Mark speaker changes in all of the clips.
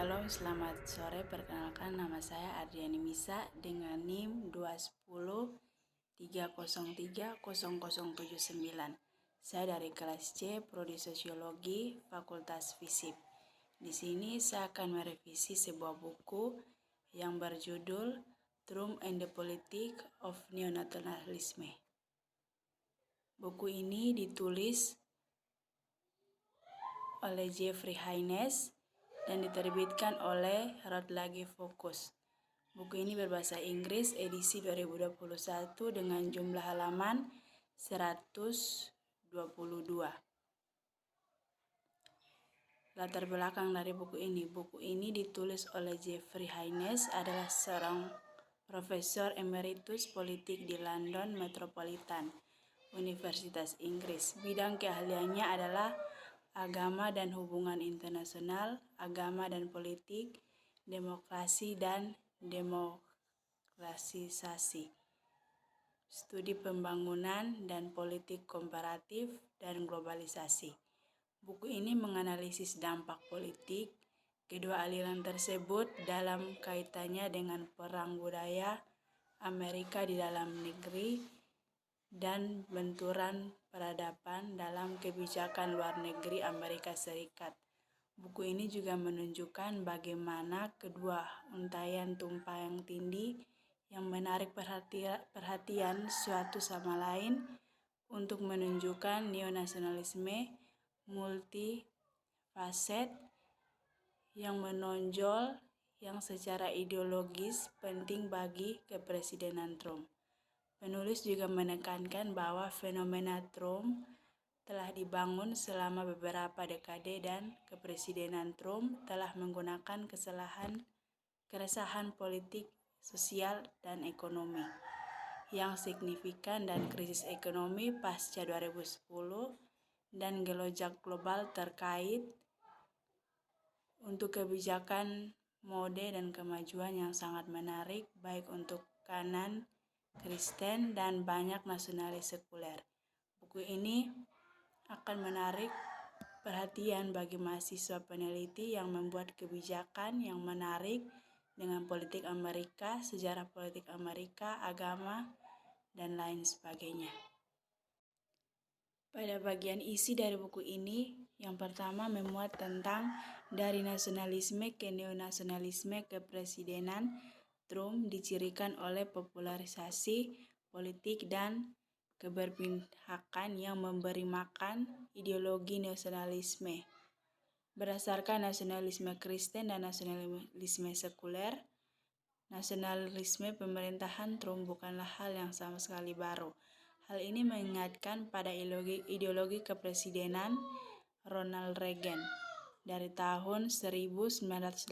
Speaker 1: Shalom, selamat sore. Perkenalkan, nama saya Adriani Misa dengan NIM 210303079. Saya dari kelas C, Prodi Sosiologi, Fakultas Fisip. Di sini saya akan merevisi sebuah buku yang berjudul Trump and the Politics of Neonationalism. Buku ini ditulis oleh Jeffrey Haynes dan diterbitkan oleh Routledge Focus. Buku ini berbahasa Inggris, edisi 2021 dengan jumlah halaman 122. Latar belakang dari buku ini ditulis oleh Jeffrey Haynes, adalah seorang profesor emeritus politik di London Metropolitan Universitas Inggris. Bidang keahliannya adalah agama dan hubungan internasional, agama dan politik, demokrasi dan demokrasisasi, studi pembangunan dan politik komparatif dan globalisasi. Buku ini menganalisis dampak politik kedua aliran tersebut dalam kaitannya dengan perang budaya Amerika di dalam negeri dan benturan peradaban dalam kebijakan luar negeri Amerika Serikat. Buku ini juga menunjukkan bagaimana kedua untaian tumpang tindih yang menarik perhatian suatu sama lain untuk menunjukkan neonasionalisme multifaset yang menonjol yang secara ideologis penting bagi kepresidenan Trump. Penulis juga menekankan bahwa fenomena Trump telah dibangun selama beberapa dekade dan kepresidenan Trump telah menggunakan keresahan politik, sosial, dan ekonomi yang signifikan dan krisis ekonomi pasca 2010 dan gelojak global terkait untuk kebijakan mode dan kemajuan yang sangat menarik baik untuk kanan Kristen dan banyak nasionalis sekuler. Buku ini akan menarik perhatian bagi mahasiswa peneliti yang membuat kebijakan yang menarik dengan politik Amerika, sejarah politik Amerika, agama, dan lain sebagainya. Pada bagian isi dari buku ini, yang pertama memuat tentang dari nasionalisme ke neonasionalisme kepresidenan Trump dicirikan oleh popularisasi politik dan keberpihakan yang memberi makan ideologi nasionalisme. Berdasarkan nasionalisme Kristen dan nasionalisme sekuler, nasionalisme pemerintahan Trump bukanlah hal yang sama sekali baru. Hal ini mengingatkan pada ideologi kepresidenan Ronald Reagan dari tahun 1981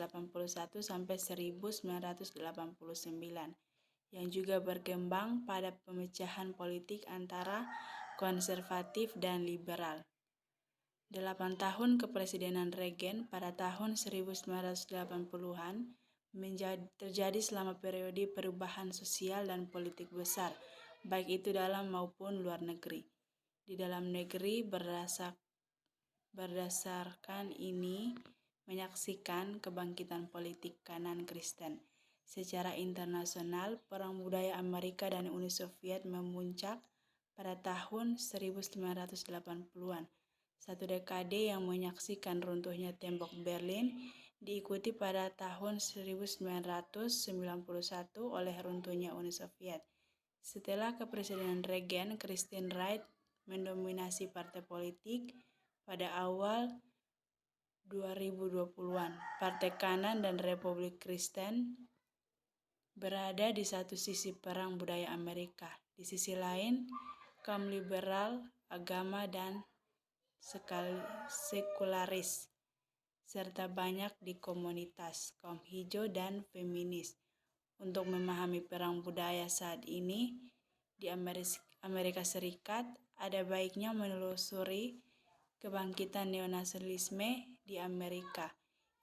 Speaker 1: sampai 1989 yang juga berkembang pada pemecahan politik antara konservatif dan liberal. 8 tahun kepresidenan Reagan pada tahun 1980-an terjadi selama periode perubahan sosial dan politik besar, baik itu dalam maupun luar negeri. Di dalam negeri berdasarkan ini menyaksikan kebangkitan politik kanan Kristen. Secara internasional, perang budaya Amerika dan Uni Soviet memuncak pada tahun 1980-an. Satu dekade yang menyaksikan runtuhnya tembok Berlin diikuti pada tahun 1991 oleh runtuhnya Uni Soviet. Setelah kepresidenan Reagan, Christine Wright mendominasi partai politik. Pada awal 2020-an, Partai Kanan dan Republik Kristen berada di satu sisi perang budaya Amerika. Di sisi lain, kaum liberal, agama, dan sekularis, serta banyak di komunitas kaum hijau dan feminis. Untuk memahami perang budaya saat ini di Amerika Serikat, ada baiknya menelusuri kebangkitan neonasionalisme di Amerika.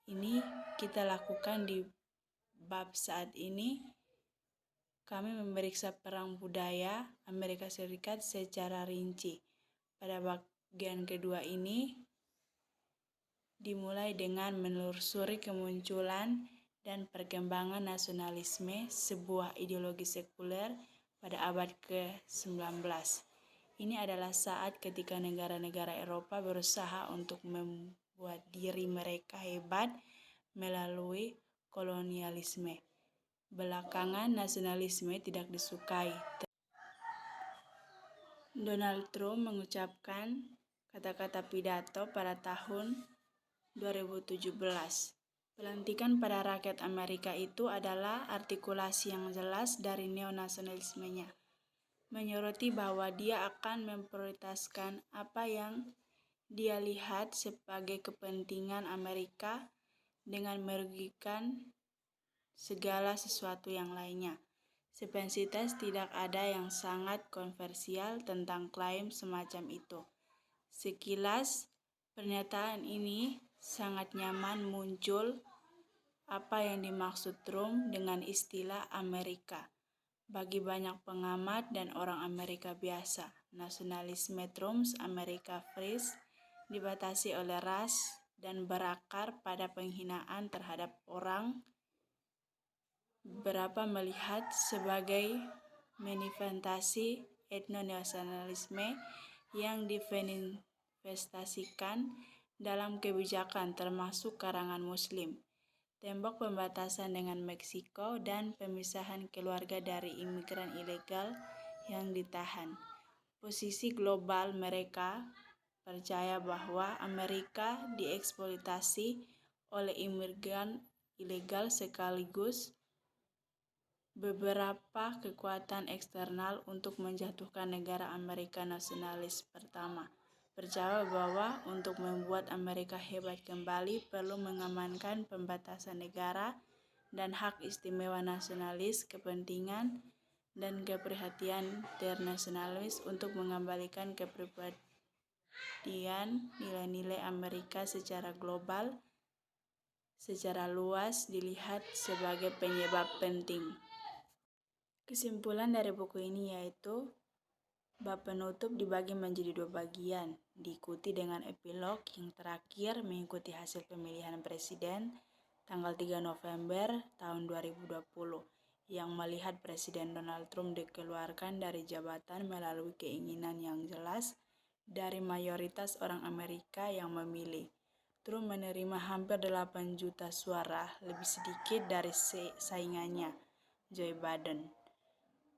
Speaker 1: Ini kita lakukan di bab saat ini. Kami memeriksa perang budaya Amerika Serikat secara rinci. Pada bagian kedua ini, dimulai dengan menelusuri kemunculan dan perkembangan nasionalisme, sebuah ideologi sekuler pada abad ke-19. Ini adalah saat ketika negara-negara Eropa berusaha untuk membuat diri mereka hebat melalui kolonialisme. Belakangan nasionalisme tidak disukai. Donald Trump mengucapkan kata-kata pidato pada tahun 2017. Pelantikan pada rakyat Amerika itu adalah artikulasi yang jelas dari neonasionalismenya, menyoroti bahwa dia akan memprioritaskan apa yang dia lihat sebagai kepentingan Amerika dengan merugikan segala sesuatu yang lainnya. Sepintas tidak ada yang sangat kontroversial tentang klaim semacam itu. Sekilas, pernyataan ini sangat nyaman muncul apa yang dimaksud Trump dengan istilah Amerika. Bagi banyak pengamat dan orang Amerika biasa, nasionalisme Trump's America First dibatasi oleh ras dan berakar pada penghinaan terhadap orang. Beberapa melihat sebagai manifestasi etnonasionalisme yang dimanifestasikan dalam kebijakan termasuk karangan Muslim, tembok pembatasan dengan Meksiko, dan pemisahan keluarga dari imigran ilegal yang ditahan. Posisi global mereka percaya bahwa Amerika dieksploitasi oleh imigran ilegal sekaligus beberapa kekuatan eksternal untuk menjatuhkan negara Amerika nasionalis pertama. Percaya bahwa untuk membuat Amerika hebat kembali perlu mengamankan pembatasan negara dan hak istimewa nasionalis, kepentingan dan keprihatinan internasionalis untuk mengembalikan kepribadian nilai-nilai Amerika secara global, secara luas dilihat sebagai penyebab penting. Kesimpulan dari buku ini yaitu bab penutup dibagi menjadi 2 bagian, diikuti dengan epilog yang terakhir mengikuti hasil pemilihan presiden tanggal 3 November tahun 2020 yang melihat Presiden Donald Trump dikeluarkan dari jabatan melalui keinginan yang jelas dari mayoritas orang Amerika yang memilih. Trump menerima hampir 8 juta suara, lebih sedikit dari saingannya, Joe Biden.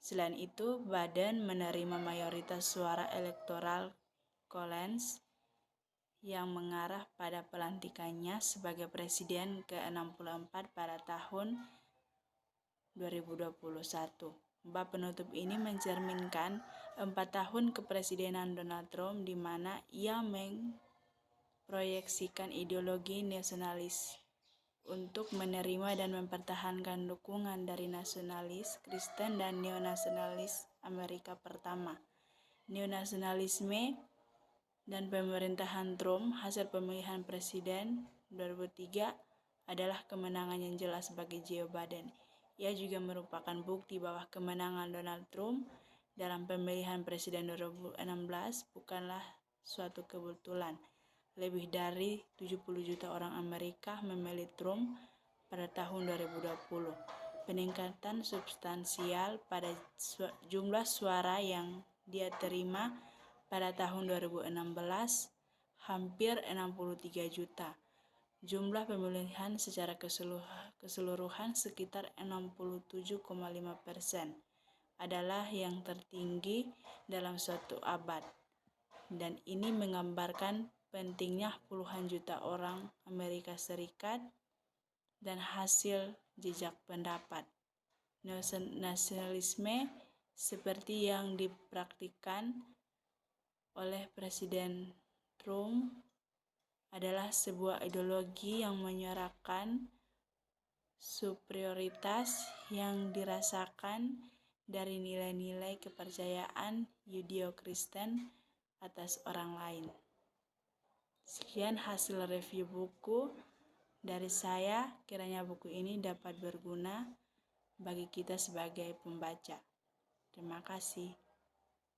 Speaker 1: Selain itu, Biden menerima mayoritas suara elektoral college yang mengarah pada pelantikannya sebagai presiden ke-64 pada tahun 2021. Bab penutup ini mencerminkan 4 tahun kepresidenan Donald Trump di mana ia memproyeksikan ideologi nasionalis untuk menerima dan mempertahankan dukungan dari nasionalis Kristen dan neonasionalis Amerika pertama. Neonasionalisme dan pemerintahan Trump hasil pemilihan presiden 2003 adalah kemenangan yang jelas bagi Joe Biden. Ia juga merupakan bukti bahwa kemenangan Donald Trump dalam pemilihan presiden 2016 bukanlah suatu kebetulan. Lebih dari 70 juta orang Amerika memilih Trump pada tahun 2020. Peningkatan substansial pada jumlah suara yang dia terima pada tahun 2016 hampir 63 juta. Jumlah pemilihan secara keseluruhan sekitar 67,5%, adalah yang tertinggi dalam suatu abad. Dan ini menggambarkan pentingnya puluhan juta orang Amerika Serikat dan hasil jejak pendapat. Nasionalisme seperti yang dipraktikkan oleh Presiden Trump adalah sebuah ideologi yang menyuarakan superioritas yang dirasakan dari nilai-nilai kepercayaan Yudeo-Kristen atas orang lain. Sekian hasil review buku dari saya. Kiranya buku ini dapat berguna bagi kita sebagai pembaca. Terima kasih.